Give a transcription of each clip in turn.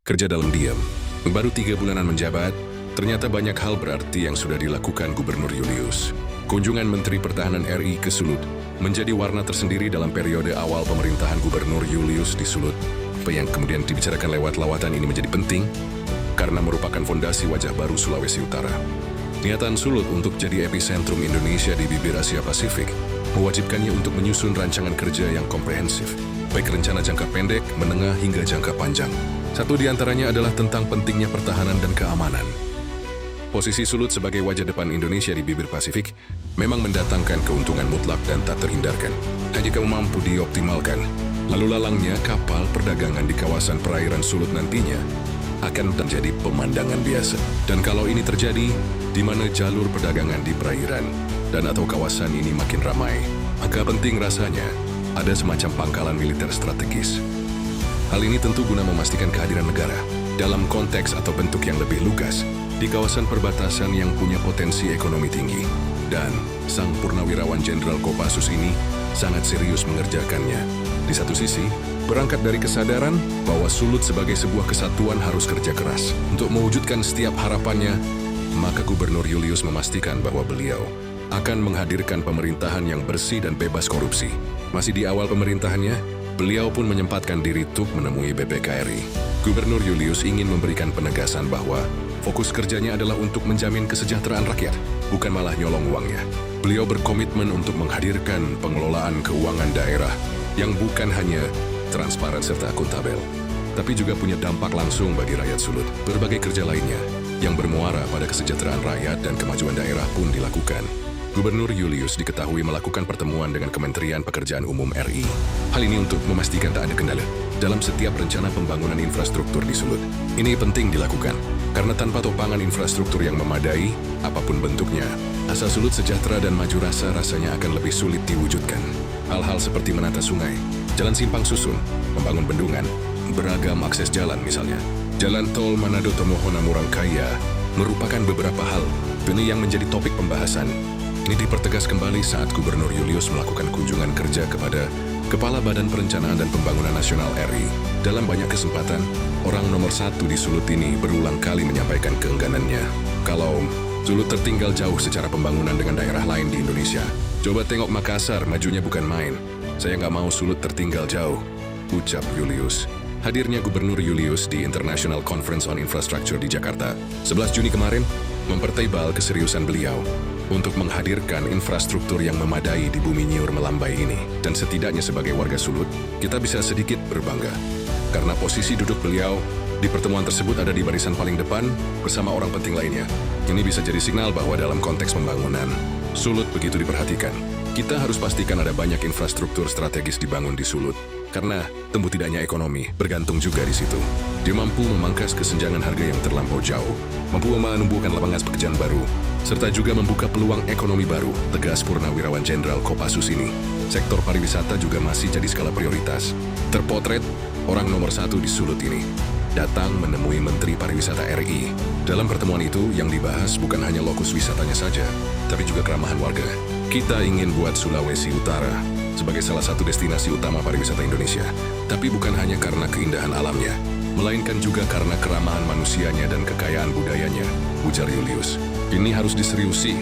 Kerja dalam diam. Baru 3 bulanan menjabat, ternyata banyak hal berarti yang sudah dilakukan Gubernur Julius. Kunjungan Menteri Pertahanan RI ke Sulut menjadi warna tersendiri dalam periode awal pemerintahan Gubernur Julius di Sulut. Apa yang kemudian dibicarakan lewat lawatan ini menjadi penting karena merupakan fondasi wajah baru Sulawesi Utara. Niatan Sulut untuk jadi epicentrum Indonesia di bibir Asia Pasifik mewajibkannya untuk menyusun rancangan kerja yang komprehensif, baik rencana jangka pendek, menengah, hingga jangka panjang. Satu di antaranya adalah tentang pentingnya pertahanan dan keamanan. Posisi Sulut sebagai wajah depan Indonesia di bibir Pasifik memang mendatangkan keuntungan mutlak dan tak terhindarkan. Jika mampu dioptimalkan, lalu lalangnya kapal perdagangan di kawasan perairan Sulut nantinya akan menjadi pemandangan biasa. Dan kalau ini terjadi, di mana jalur perdagangan di perairan dan atau kawasan ini makin ramai, maka penting rasanya ada semacam pangkalan militer strategis. Hal ini tentu guna memastikan kehadiran negara dalam konteks atau bentuk yang lebih lugas di kawasan perbatasan yang punya potensi ekonomi tinggi. Dan sang purnawirawan Jenderal Kopassus ini sangat serius mengerjakannya. Di satu sisi, berangkat dari kesadaran bahwa Sulut sebagai sebuah kesatuan harus kerja keras. Untuk mewujudkan setiap harapannya, maka Gubernur Julius memastikan bahwa beliau akan menghadirkan pemerintahan yang bersih dan bebas korupsi. Masih di awal pemerintahannya, beliau pun menyempatkan diri untuk menemui BPKRI. Gubernur Julius ingin memberikan penegasan bahwa fokus kerjanya adalah untuk menjamin kesejahteraan rakyat, bukan malah nyolong uangnya. Beliau berkomitmen untuk menghadirkan pengelolaan keuangan daerah yang bukan hanya transparan serta akuntabel, tapi juga punya dampak langsung bagi rakyat Sulut. Berbagai kerja lainnya yang bermuara pada kesejahteraan rakyat dan kemajuan daerah pun dilakukan. Gubernur Julius diketahui melakukan pertemuan dengan Kementerian Pekerjaan Umum RI. Hal ini untuk memastikan tak ada kendala dalam setiap rencana pembangunan infrastruktur di Sulut. Ini penting dilakukan, karena tanpa topangan infrastruktur yang memadai, apapun bentuknya, asal Sulut sejahtera dan maju rasanya akan lebih sulit diwujudkan. Hal-hal seperti menata sungai, jalan simpang susun, membangun bendungan, beragam akses jalan misalnya. Jalan tol Manado-Tomohona-Murangkaya merupakan beberapa hal ini yang menjadi topik pembahasan. Ini dipertegas kembali saat Gubernur Julius melakukan kunjungan kerja kepada Kepala Badan Perencanaan dan Pembangunan Nasional RI. Dalam banyak kesempatan, orang nomor 1 di Sulut ini berulang kali menyampaikan keengganannya kalau Sulut tertinggal jauh secara pembangunan dengan daerah lain di Indonesia. Coba tengok Makassar, majunya bukan main. Saya nggak mau Sulut tertinggal jauh, ucap Julius. Hadirnya Gubernur Julius di International Conference on Infrastructure di Jakarta 11 Juni kemarin mempertebal keseriusan beliau untuk menghadirkan infrastruktur yang memadai di bumi nyiur melambai ini. Dan setidaknya sebagai warga Sulut, kita bisa sedikit berbangga. Karena posisi duduk beliau di pertemuan tersebut ada di barisan paling depan bersama orang penting lainnya. Ini bisa jadi signal bahwa dalam konteks pembangunan, Sulut begitu diperhatikan. Kita harus pastikan ada banyak infrastruktur strategis dibangun di Sulut. Karena tumbuh tidaknya ekonomi bergantung juga di situ. Dia mampu memangkas kesenjangan harga yang terlampau jauh, mampu menumbuhkan lapangan pekerjaan baru, serta juga membuka peluang ekonomi baru, tegas Purnawirawan Jenderal Kopassus ini. Sektor pariwisata juga masih jadi skala prioritas. Terpotret orang nomor 1 di Sulut ini datang menemui Menteri Pariwisata RI. Dalam pertemuan itu yang dibahas bukan hanya lokus wisatanya saja, tapi juga keramahan warga. Kita ingin buat Sulawesi Utara sebagai salah satu destinasi utama pariwisata Indonesia, tapi bukan hanya karena keindahan alamnya, melainkan juga karena keramahan manusianya dan kekayaan budayanya, ujar Julius. Ini harus diseriusi,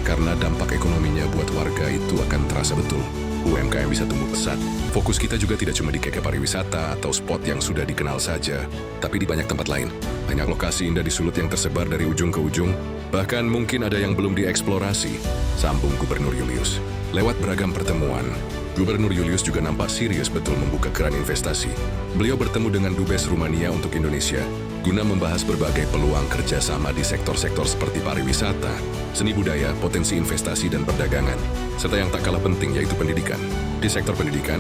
karena dampak ekonominya buat warga itu akan terasa betul. UMKM bisa tumbuh pesat. Fokus kita juga tidak cuma di KK pariwisata atau spot yang sudah dikenal saja, tapi di banyak tempat lain. Banyak lokasi indah di Sulut yang tersebar dari ujung ke ujung, bahkan mungkin ada yang belum dieksplorasi, sambung Gubernur Julius. Lewat beragam pertemuan, Gubernur Julius juga nampak serius betul membuka keran investasi. Beliau bertemu dengan Dubes Rumania untuk Indonesia, guna membahas berbagai peluang kerjasama di sektor-sektor seperti pariwisata, seni budaya, potensi investasi dan perdagangan, serta yang tak kalah penting yaitu pendidikan. Di sektor pendidikan,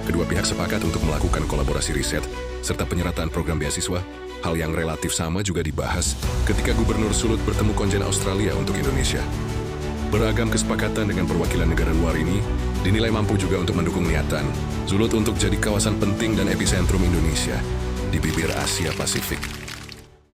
kedua pihak sepakat untuk melakukan kolaborasi riset, serta penyerataan program beasiswa. Hal yang relatif sama juga dibahas ketika Gubernur Sulut bertemu Konjen Australia untuk Indonesia. Beragam kesepakatan dengan perwakilan negara luar ini dinilai mampu juga untuk mendukung niatan Sulut untuk jadi kawasan penting dan epicentrum Indonesia di bibir Asia Pasifik.